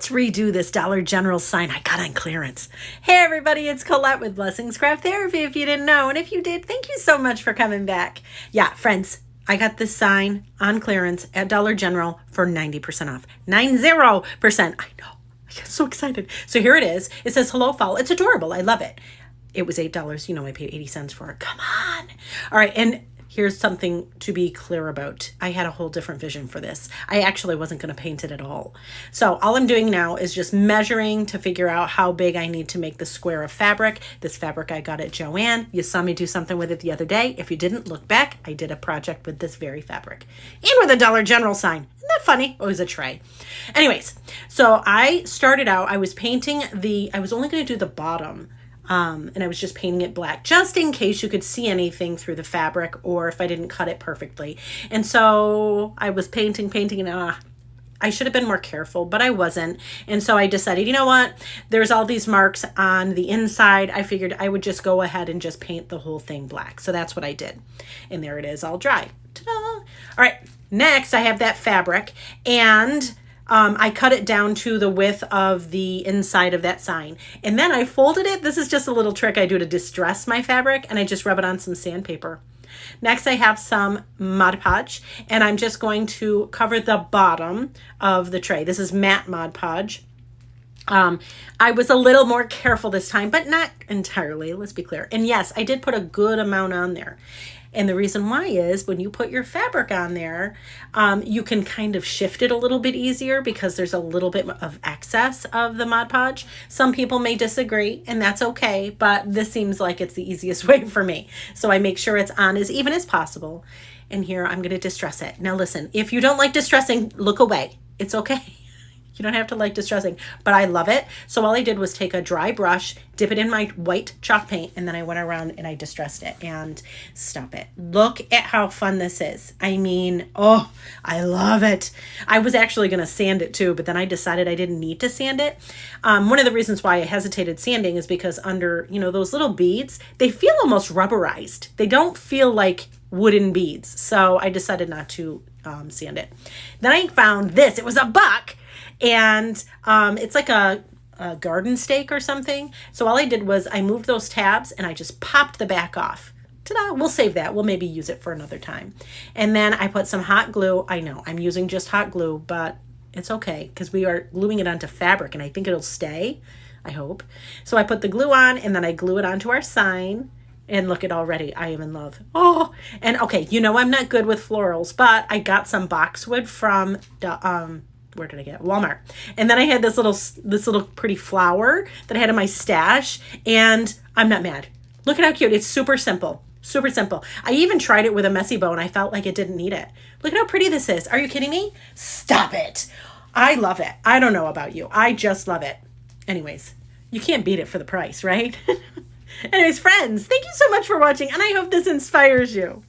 let's redo this Dollar General sign I got on clearance. Hey everybody, it's Colette with Blessings Craft Therapy if you didn't know. And if you did, thank you so much for coming back. Yeah, friends, I got this sign on clearance at Dollar General for 90% off. 90%. I know. I get so excited. So here it is. It says Hello Fall. It's adorable. I love it. It was $8. You know, I paid 80 cents for it. Come on. All right. And here's something to be clear about. I had a whole different vision for this. I actually wasn't going to paint it at all. So all I'm doing now is just measuring to figure out how big I need to make the square of fabric. This fabric I got at Joann. You saw me do something with it the other day. If you didn't look back, I did a project with this very fabric. And with a Dollar General sign. Isn't that funny? Oh, it was a tray. Anyways, so I started out, I was painting I was only going to do the bottom. And I was just painting it black just in case you could see anything through the fabric or if I didn't cut it perfectly. And so I was painting and I should have been more careful, but I wasn't. And so I decided, you know what? There's all these marks on the inside. I figured I would just go ahead and just paint the whole thing black. So that's what I did. And there it is all dry. Ta-da! All right. Next, I have that fabric and I cut it down to the width of the inside of that sign. And then I folded it. This is just a little trick I do to distress my fabric, and I just rub it on some sandpaper. Next, I have some Mod Podge, and I'm just going to cover the bottom of the tray. This is matte Mod Podge. I was a little more careful this time, but not entirely, let's be clear. And yes, I did put a good amount on there. And the reason why is when you put your fabric on there, you can kind of shift it a little bit easier because there's a little bit of excess of the Mod Podge. Some people may disagree, and that's okay, but this seems like it's the easiest way for me. So I make sure it's on as even as possible. And here I'm going to distress it. Now listen, if you don't like distressing, look away. It's okay. You don't have to like distressing, but I love it. So all I did was take a dry brush, dip it in my white chalk paint, and then I went around and I distressed it and stop it. Look at how fun this is. I mean, oh, I love it. I was actually going to sand it too, but then I decided I didn't need to sand it. One of the reasons why I hesitated sanding is because under, those little beads, they feel almost rubberized. They don't feel like wooden beads. So I decided not to sand it. Then I found this. It was $1. And it's like a garden stake or something. So all I did was I moved those tabs and I just popped the back off. Ta-da! We'll save that. We'll maybe use it for another time. And then I put some hot glue. I know I'm using just hot glue, but it's okay because we are gluing it onto fabric and I think it'll stay. I hope. So I put the glue on and then I glue it onto our sign. And look at already, I am in love. Oh, and okay, I'm not good with florals, but I got some boxwood from the, where did I get it? Walmart. And then I had this little pretty flower that I had in my stash, and I'm not mad. Look at how cute. It's super simple. Super simple. I even tried it with a messy bow, and I felt like it didn't need it. Look at how pretty this is. Are you kidding me? Stop it. I love it. I don't know about you. I just love it. Anyways, you can't beat it for the price, right? Anyways, friends, thank you so much for watching, and I hope this inspires you.